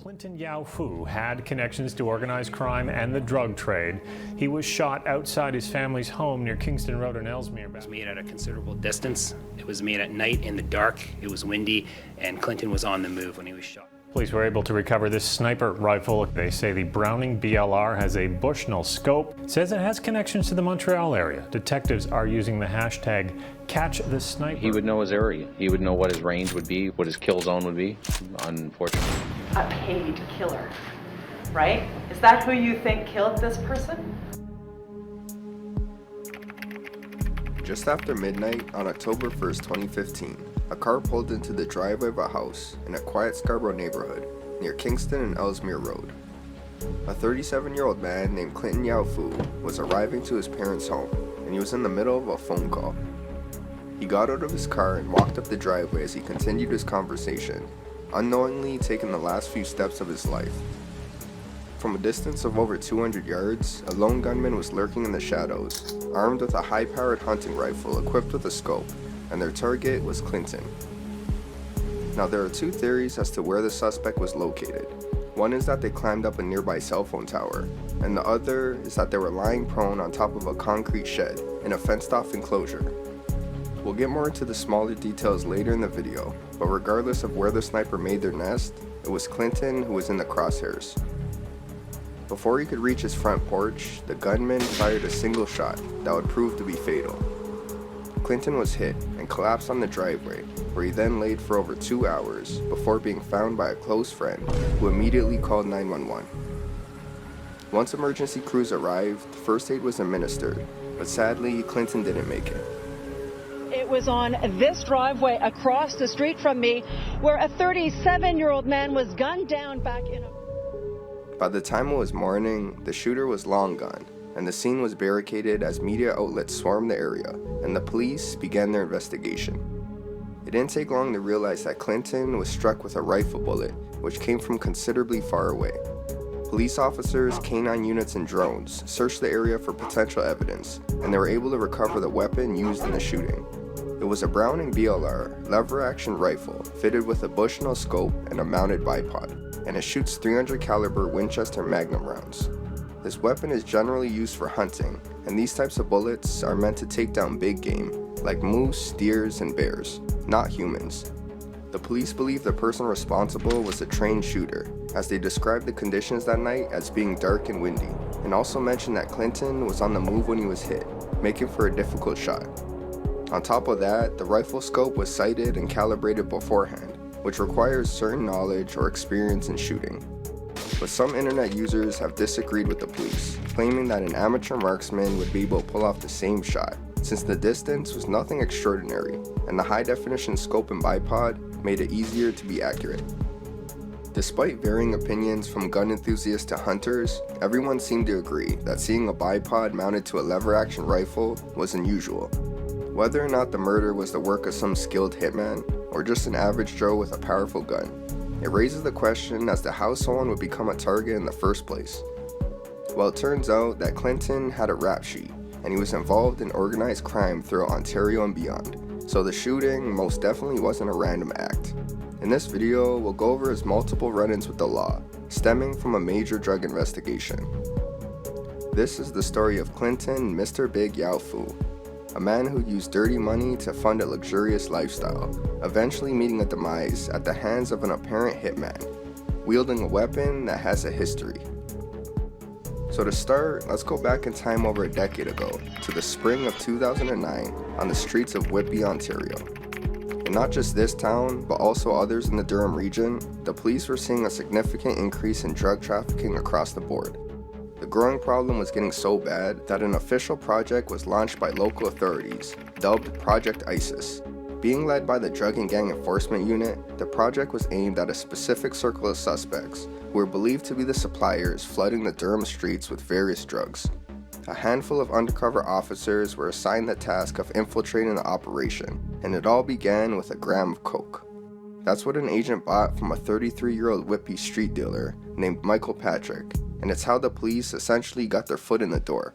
Clinton Yow Foo had connections to organized crime and the drug trade. He was shot outside his family's home near Kingston Road in Ellesmere. It was made at a considerable distance. It was made at night in the dark. It was windy, and Clinton was on the move when he was shot. Police were able to recover this sniper rifle. They say the Browning BLR has a Bushnell scope. It says it has connections to the Montreal area. Detectives are using the hashtag #CatchTheSniper. He would know his area. He would know what his range would be, what his kill zone would be, unfortunately. A paid killer, right? Is that who you think killed this person? Just after midnight on October 1st, 2015, a car pulled into the driveway of a house in a quiet Scarborough neighborhood near Kingston and Ellesmere Road. A 37-year-old man named Clinton Yow Foo was arriving to his parents' home, and he was in the middle of a phone call. He got out of his car and walked up the driveway as he continued his conversation, unknowingly taking the last few steps of his life. From a distance of over 200 yards, a lone gunman was lurking in the shadows, armed with a high-powered hunting rifle equipped with a scope, and their target was Clinton. Now, there are two theories as to where the suspect was located. One is that they climbed up a nearby cell phone tower, and the other is that they were lying prone on top of a concrete shed in a fenced-off enclosure. We'll get more into the smaller details later in the video, but regardless of where the sniper made their nest, it was Clinton who was in the crosshairs. Before he could reach his front porch, the gunman fired a single shot that would prove to be fatal. Clinton was hit and collapsed on the driveway, where he then laid for over 2 hours before being found by a close friend who immediately called 911. Once emergency crews arrived, first aid was administered, but sadly, Clinton didn't make it. It was on this driveway across the street from me where a 37-year-old man was gunned down back in a... By the time it was morning, the shooter was long gone, and the scene was barricaded as media outlets swarmed the area, and the police began their investigation. It didn't take long to realize that Clinton was struck with a rifle bullet, which came from considerably far away. Police officers, canine units, and drones searched the area for potential evidence, and they were able to recover the weapon used in the shooting. It was a Browning BLR lever-action rifle fitted with a Bushnell scope and a mounted bipod, and it shoots 300 caliber Winchester Magnum rounds. This weapon is generally used for hunting, and these types of bullets are meant to take down big game, like moose, deers, and bears, not humans. The police believe the person responsible was a trained shooter, as they described the conditions that night as being dark and windy, and also mentioned that Clinton was on the move when he was hit, making for a difficult shot. On top of that, the rifle scope was sighted and calibrated beforehand, which requires certain knowledge or experience in shooting. But some internet users have disagreed with the police, claiming that an amateur marksman would be able to pull off the same shot, since the distance was nothing extraordinary, and the high-definition scope and bipod made it easier to be accurate. Despite varying opinions from gun enthusiasts to hunters, everyone seemed to agree that seeing a bipod mounted to a lever-action rifle was unusual. Whether or not the murder was the work of some skilled hitman, or just an average Joe with a powerful gun, it raises the question as to how someone would become a target in the first place. Well, it turns out that Clinton had a rap sheet, and he was involved in organized crime throughout Ontario and beyond, so the shooting most definitely wasn't a random act. In this video, we'll go over his multiple run-ins with the law, stemming from a major drug investigation. This is the story of Clinton Mr.Big Yow Foo, a man who used dirty money to fund a luxurious lifestyle, eventually meeting a demise at the hands of an apparent hitman, wielding a weapon that has a history. So to start, let's go back in time over a decade ago, to the spring of 2009 on the streets of Whitby, Ontario. And not just this town, but also others in the Durham region, the police were seeing a significant increase in drug trafficking across the board. The growing problem was getting so bad that an official project was launched by local authorities, dubbed Project ISIS. Being led by the Drug and Gang Enforcement Unit, the project was aimed at a specific circle of suspects who were believed to be the suppliers flooding the Durham streets with various drugs. A handful of undercover officers were assigned the task of infiltrating the operation, and it all began with a gram of coke. That's what an agent bought from a 33-year-old Whitby street dealer named Michael Patrick, and it's how the police essentially got their foot in the door.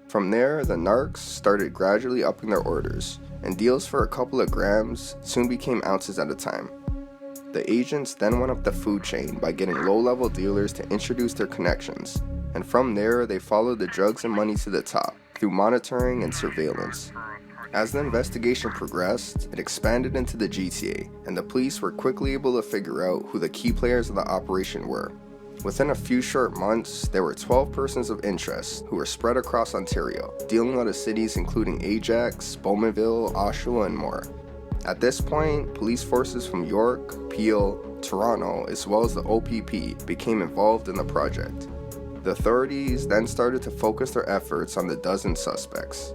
From there, the narcs started gradually upping their orders, and deals for a couple of grams soon became ounces at a time. The agents then went up the food chain by getting low-level dealers to introduce their connections, and from there they followed the drugs and money to the top through monitoring and surveillance. As the investigation progressed, it expanded into the GTA, and the police were quickly able to figure out who the key players of the operation were. Within a few short months, there were 12 persons of interest who were spread across Ontario, dealing out of cities including Ajax, Bowmanville, Oshawa, and more. At this point, police forces from York, Peel, Toronto, as well as the OPP became involved in the project. The authorities then started to focus their efforts on the dozen suspects.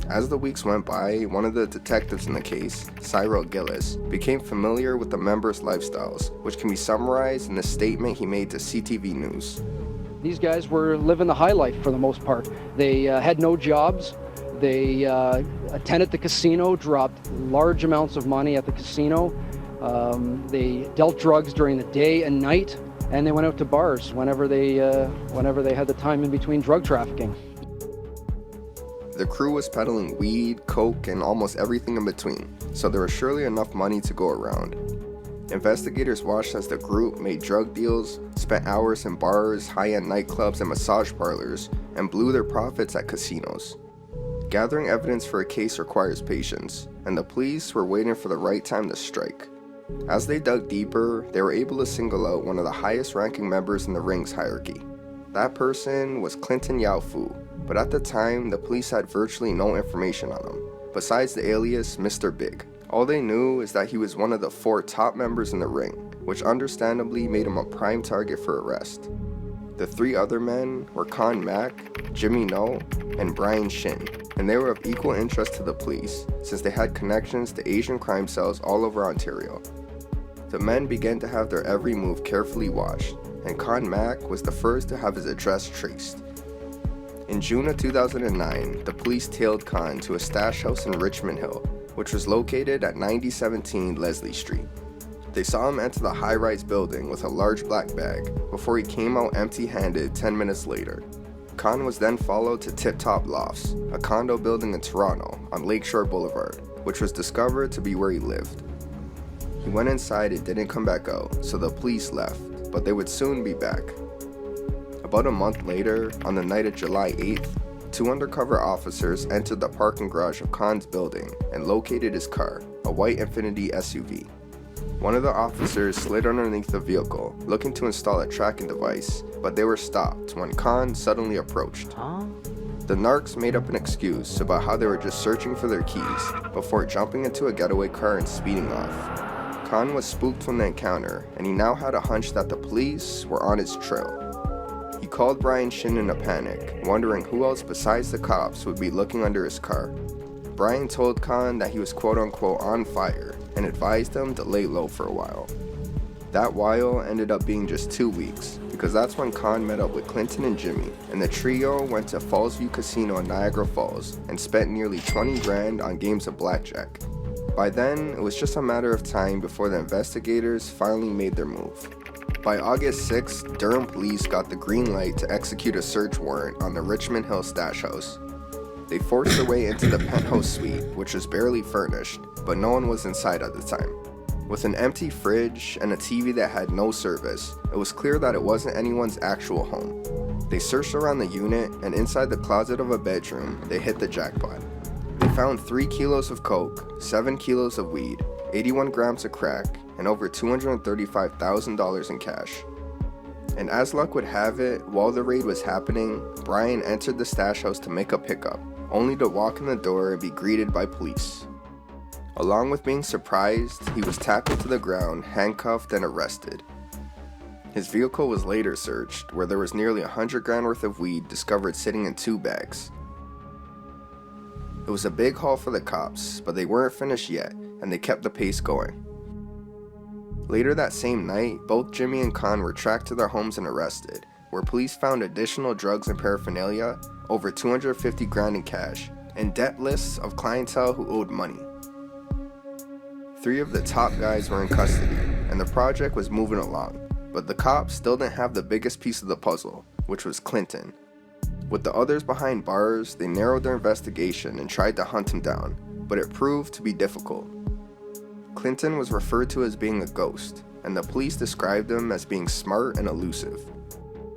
As the weeks went by, one of the detectives in the case, Cyril Gillis, became familiar with the members' lifestyles, which can be summarized in the statement he made to CTV News. These guys were living the high life for the most part. They had no jobs. They attended the casino, dropped large amounts of money at the casino. They dealt drugs during the day and night, and they went out to bars whenever they had the time in between drug trafficking. The crew was peddling weed, coke, and almost everything in between, so there was surely enough money to go around. Investigators watched as the group made drug deals, spent hours in bars, high-end nightclubs, and massage parlors, and blew their profits at casinos. Gathering evidence for a case requires patience, and the police were waiting for the right time to strike. As they dug deeper, they were able to single out one of the highest-ranking members in the ring's hierarchy. That person was Clinton Yow Foo, but at the time, the police had virtually no information on him, besides the alias Mr. Big. All they knew is that he was one of the 4 top members in the ring, which understandably made him a prime target for arrest. The 3 other men were Con Mack, Jimmy No, and Brian Shin, and they were of equal interest to the police since they had connections to Asian crime cells all over Ontario. The men began to have their every move carefully watched, and Con Mack was the first to have his address traced. In June of 2009, the police tailed Con to a stash house in Richmond Hill, which was located at 9017 Leslie Street. They saw him enter the high-rise building with a large black bag before he came out empty-handed 10 minutes later. Con was then followed to Tip Top Lofts, a condo building in Toronto on Lakeshore Boulevard, which was discovered to be where he lived. He went inside and didn't come back out, so the police left, but they would soon be back. About a month later, on the night of July 8th, 2 undercover officers entered the parking garage of Con's building and located his car, a white Infiniti SUV. One of the officers slid underneath the vehicle, looking to install a tracking device, but they were stopped when Con suddenly approached. The narcs made up an excuse about how they were just searching for their keys before jumping into a getaway car and speeding off. Con was spooked from the encounter, and he now had a hunch that the police were on his trail. He called Brian Shin in a panic, wondering who else besides the cops would be looking under his car. Brian told Con that he was quote-unquote on fire and advised him to lay low for a while. That while ended up being just 2 weeks, because that's when Con met up with Clinton and Jimmy, and the trio went to Fallsview Casino in Niagara Falls and spent nearly 20 grand on games of blackjack. By then, it was just a matter of time before the investigators finally made their move. By August 6th, Durham police got the green light to execute a search warrant on the Richmond Hill stash house. They forced their way into the penthouse suite, which was barely furnished, but no one was inside at the time. With an empty fridge and a TV that had no service, it was clear that it wasn't anyone's actual home. They searched around the unit, and inside the closet of a bedroom, they hit the jackpot. They found 3 kilos of coke, 7 kilos of weed, 81 grams of crack, and over $235,000 in cash. And as luck would have it, while the raid was happening, Brian entered the stash house to make a pickup, only to walk in the door and be greeted by police. Along with being surprised, he was tackled to the ground, handcuffed, and arrested. His vehicle was later searched, where there was nearly 100 grand worth of weed discovered sitting in 2 bags. It was a big haul for the cops, but they weren't finished yet, and they kept the pace going. Later that same night, both Jimmy and Con were tracked to their homes and arrested, where police found additional drugs and paraphernalia, over 250 grand in cash, and debt lists of clientele who owed money. 3 of the top guys were in custody, and the project was moving along, but the cops still didn't have the biggest piece of the puzzle, which was Clinton. With the others behind bars, they narrowed their investigation and tried to hunt him down, but it proved to be difficult. Clinton was referred to as being a ghost, and the police described him as being smart and elusive.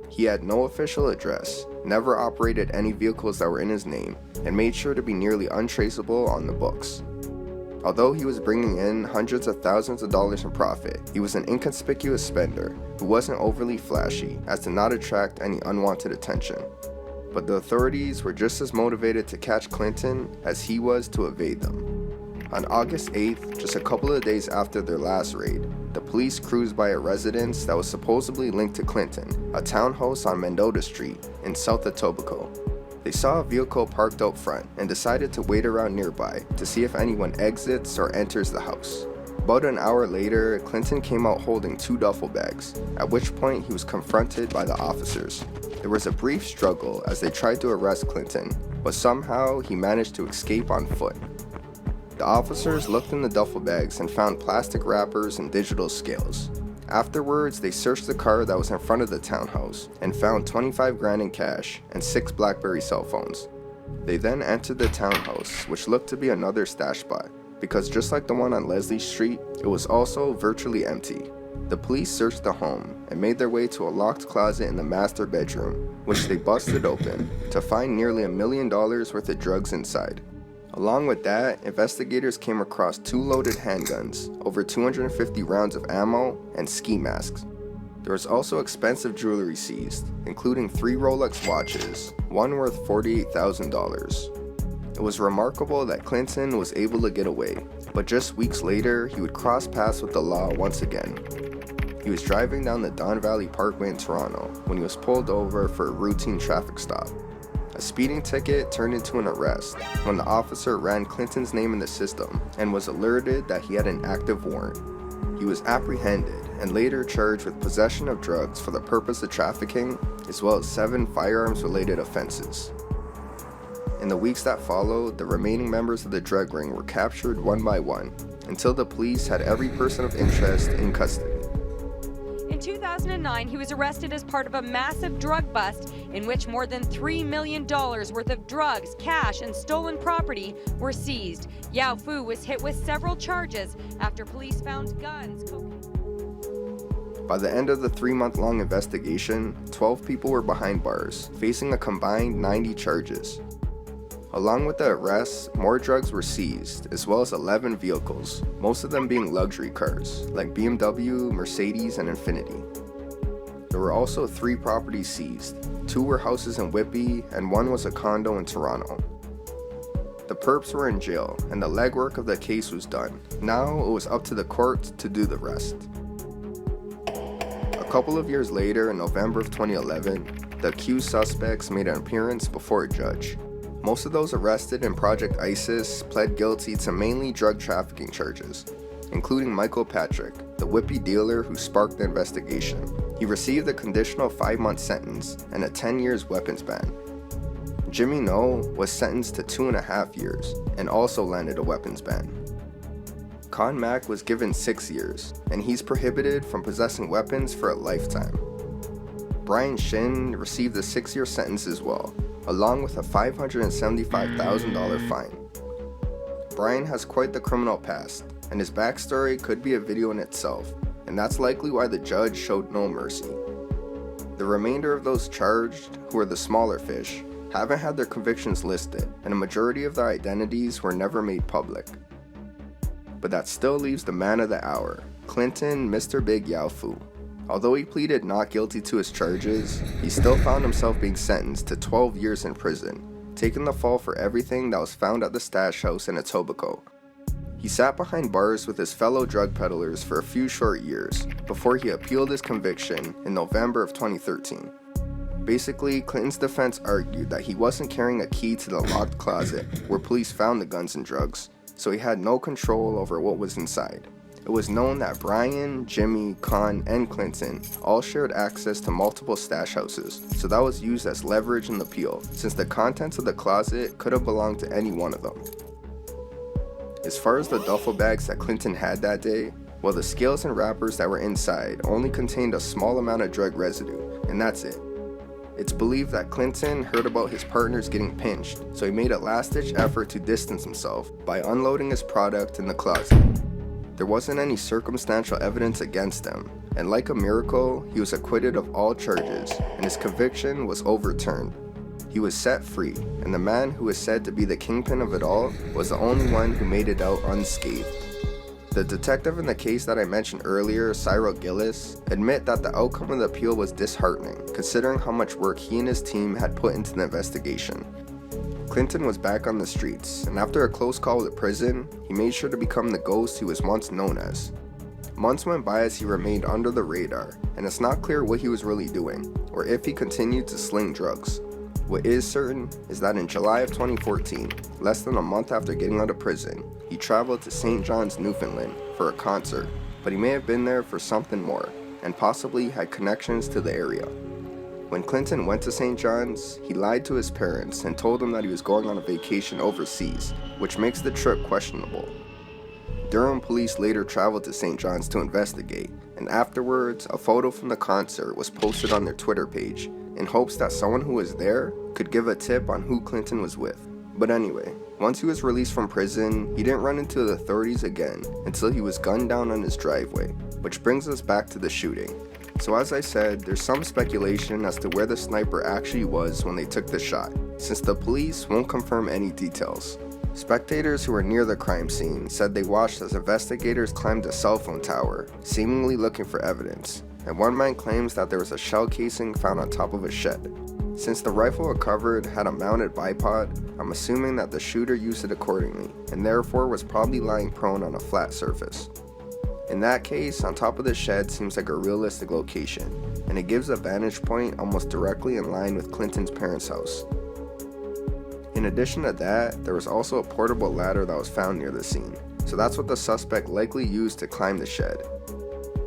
He had no official address, never operated any vehicles that were in his name, and made sure to be nearly untraceable on the books. Although he was bringing in hundreds of thousands of dollars in profit, he was an inconspicuous spender who wasn't overly flashy as to not attract any unwanted attention. But the authorities were just as motivated to catch Clinton as he was to evade them. On August 8th, just a couple of days after their last raid, the police cruised by a residence that was supposedly linked to Clinton, a townhouse on Mendota Street in South Etobicoke. They saw a vehicle parked out front and decided to wait around nearby to see if anyone exits or enters the house. About an hour later, Clinton came out holding 2 duffel bags, at which point he was confronted by the officers. There was a brief struggle as they tried to arrest Clinton, but somehow he managed to escape on foot. The officers looked in the duffel bags and found plastic wrappers and digital scales. Afterwards, they searched the car that was in front of the townhouse and found $25,000 in cash and 6 BlackBerry cell phones. They then entered the townhouse, which looked to be another stash spot, because just like the one on Leslie Street, it was also virtually empty. The police searched the home and made their way to a locked closet in the master bedroom, which they busted open to find nearly $1 million worth of drugs inside. Along with that, investigators came across 2 loaded handguns, over 250 rounds of ammo, and ski masks. There was also expensive jewelry seized, including 3 Rolex watches, one worth $48,000. It was remarkable that Clinton was able to get away, but just weeks later, he would cross paths with the law once again. He was driving down the Don Valley Parkway in Toronto when he was pulled over for a routine traffic stop. A speeding ticket turned into an arrest when the officer ran Clinton's name in the system and was alerted that he had an active warrant. He was apprehended and later charged with possession of drugs for the purpose of trafficking, as well as 7 firearms-related offenses. In the weeks that followed, the remaining members of the drug ring were captured one by one until the police had every person of interest in custody. In 2009, he was arrested as part of a massive drug bust in which more than $3 million worth of drugs, cash, and stolen property were seized. Yow Foo was hit with several charges after police found guns, cocaine. By the end of the 3-month-long investigation, 12 people were behind bars, facing a combined 90 charges. Along with the arrests, more drugs were seized, as well as 11 vehicles, most of them being luxury cars, like BMW, Mercedes, and Infiniti. There were also 3 properties seized. 2 were houses in Whitby, and 1 was a condo in Toronto. The perps were in jail, and the legwork of the case was done. Now it was up to the court to do the rest. A couple of years later, in November of 2011, the accused suspects made an appearance before a judge. Most of those arrested in Project ISIS pled guilty to mainly drug trafficking charges, including Michael Patrick, the Whippy dealer who sparked the investigation. He received a conditional 5-month sentence and a 10 years weapons ban. Jimmy No was sentenced to 2.5 years and also landed a weapons ban. Con Mac was given 6 years, and he's prohibited from possessing weapons for a lifetime. Brian Shin received a 6-year sentence as well, along with a $575,000 fine. Brian has quite the criminal past, and his backstory could be a video in itself, and that's likely why the judge showed no mercy. The remainder of those charged, who are the smaller fish, haven't had their convictions listed, and a majority of their identities were never made public. But that still leaves the man of the hour, Clinton Mr.Big Yow Foo. Although he pleaded not guilty to his charges, he still found himself being sentenced to 12 years in prison, taking the fall for everything that was found at the stash house in Etobicoke. He sat behind bars with his fellow drug peddlers for a few short years, before he appealed his conviction in November of 2013. Basically, Clinton's defense argued that he wasn't carrying a key to the locked closet where police found the guns and drugs, so he had no control over what was inside. It was known that Brian, Jimmy, Con, and Clinton all shared access to multiple stash houses, so that was used as leverage in the appeal, since the contents of the closet could have belonged to any one of them. As far as the duffel bags that Clinton had that day, well, the scales and wrappers that were inside only contained a small amount of drug residue, and that's it. It's believed that Clinton heard about his partners getting pinched, so he made a last-ditch effort to distance himself by unloading his product in the closet. There wasn't any circumstantial evidence against him, and like a miracle, he was acquitted of all charges, and his conviction was overturned. He was set free, and the man who is said to be the kingpin of it all was the only one who made it out unscathed. The detective in the case that I mentioned earlier, Cyril Gillis, admit that the outcome of the appeal was disheartening, considering how much work he and his team had put into the investigation. Clinton was back on the streets, and after a close call with the prison, he made sure to become the ghost he was once known as. Months went by as he remained under the radar, and it's not clear what he was really doing, or if he continued to sling drugs. What is certain is that in July of 2014, less than a month after getting out of prison, he traveled to St. John's, Newfoundland for a concert, but he may have been there for something more, and possibly had connections to the area. When Clinton went to St. John's, he lied to his parents and told them that he was going on a vacation overseas, which makes the trip questionable. Durham police later traveled to St. John's to investigate, and afterwards, a photo from the concert was posted on their Twitter page, in hopes that someone who was there could give a tip on who Clinton was with. But anyway, once he was released from prison, he didn't run into the authorities again until he was gunned down on his driveway, which brings us back to the shooting. So as I said, there's some speculation as to where the sniper actually was when they took the shot, since the police won't confirm any details. Spectators who were near the crime scene said they watched as investigators climbed a cell phone tower, seemingly looking for evidence, and one man claims that there was a shell casing found on top of a shed. Since the rifle recovered had a mounted bipod, I'm assuming that the shooter used it accordingly, and therefore was probably lying prone on a flat surface. In that case, on top of the shed seems like a realistic location, and it gives a vantage point almost directly in line with Clinton's parents' house. In addition to that, there was also a portable ladder that was found near the scene, so that's what the suspect likely used to climb the shed.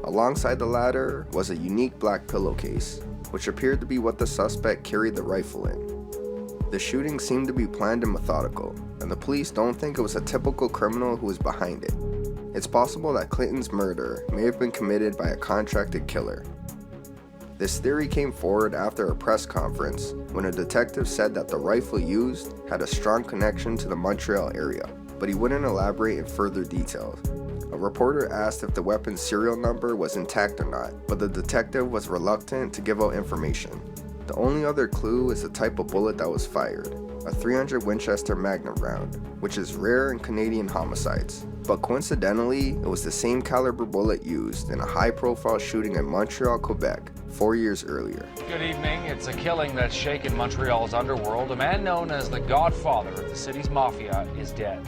Alongside the ladder was a unique black pillowcase, which appeared to be what the suspect carried the rifle in. The shooting seemed to be planned and methodical, and the police don't think it was a typical criminal who was behind it. It's possible that Clinton's murder may have been committed by a contracted killer. This theory came forward after a press conference when a detective said that the rifle used had a strong connection to the Montreal area, but he wouldn't elaborate in further details. A reporter asked if the weapon's serial number was intact or not, but the detective was reluctant to give out information. The only other clue is the type of bullet that was fired, a .300 Winchester Magnum round, which is rare in Canadian homicides. But coincidentally, it was the same caliber bullet used in a high-profile shooting in Montreal, Quebec, 4 years earlier. Good evening. It's a killing that's shaken Montreal's underworld. A man known as the godfather of the city's mafia is dead.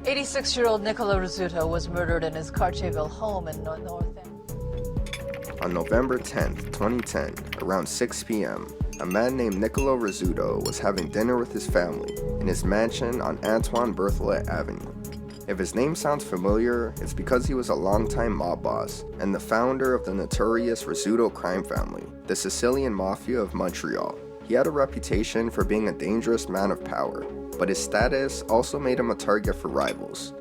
86-year-old Nicolas Rizzuto was murdered in his Cartierville home in North End. On November 10th, 2010, around 6 p.m., a man named Nicolas Rizzuto was having dinner with his family in his mansion on Antoine Berthollet Avenue. If his name sounds familiar, it's because he was a longtime mob boss and the founder of the notorious Rizzuto crime family, the Sicilian Mafia of Montreal. He had a reputation for being a dangerous man of power, but his status also made him a target for rivals.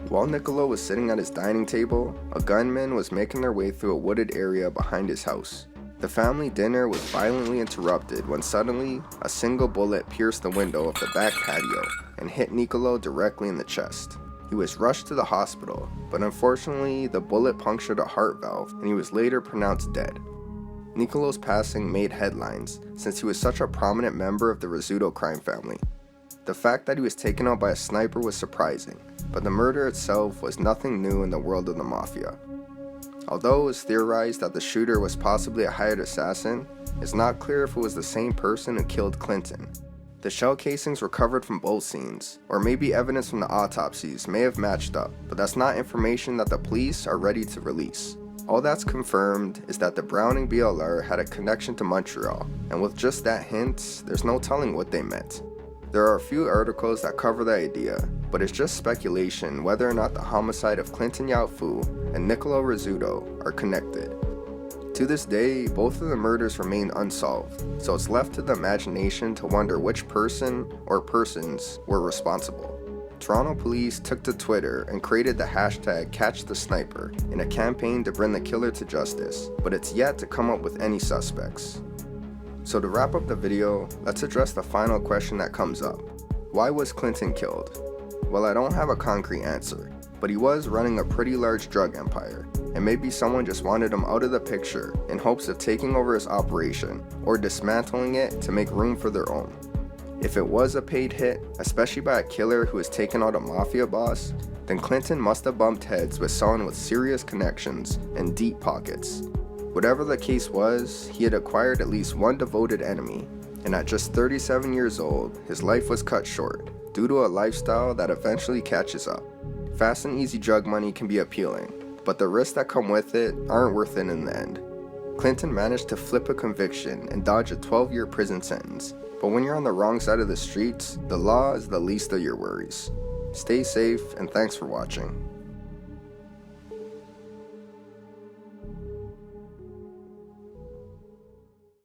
While Nicolas was sitting at his dining table, a gunman was making their way through a wooded area behind his house. The family dinner was violently interrupted when suddenly, a single bullet pierced the window of the back patio and hit Nicolas directly in the chest. He was rushed to the hospital, but unfortunately, the bullet punctured a heart valve and he was later pronounced dead. Nicolas' passing made headlines since he was such a prominent member of the Rizzuto crime family. The fact that he was taken out by a sniper was surprising, but the murder itself was nothing new in the world of the mafia. Although it was theorized that the shooter was possibly a hired assassin, it's not clear if it was the same person who killed Clinton. The shell casings recovered from both scenes, or maybe evidence from the autopsies may have matched up, but that's not information that the police are ready to release. All that's confirmed is that the Browning BLR had a connection to Montreal, and with just that hint, there's no telling what they meant. There are a few articles that cover the idea, but it's just speculation whether or not the homicide of Clinton Yow Foo and Nicolas Rizzuto are connected. To this day, both of the murders remain unsolved, so it's left to the imagination to wonder which person or persons were responsible. Toronto police took to Twitter and created the hashtag #CatchTheSniper in a campaign to bring the killer to justice, but it's yet to come up with any suspects. So to wrap up the video, let's address the final question that comes up. Why was Clinton killed? Well, I don't have a concrete answer, but he was running a pretty large drug empire, and maybe someone just wanted him out of the picture in hopes of taking over his operation or dismantling it to make room for their own. If it was a paid hit, especially by a killer who has taken out a mafia boss, then Clinton must have bumped heads with someone with serious connections and deep pockets. Whatever the case was, he had acquired at least one devoted enemy, and at just 37 years old, his life was cut short due to a lifestyle that eventually catches up. Fast and easy drug money can be appealing, but the risks that come with it aren't worth it in the end. Clinton managed to flip a conviction and dodge a 12-year prison sentence, but when you're on the wrong side of the streets, the law is the least of your worries. Stay safe, and thanks for watching.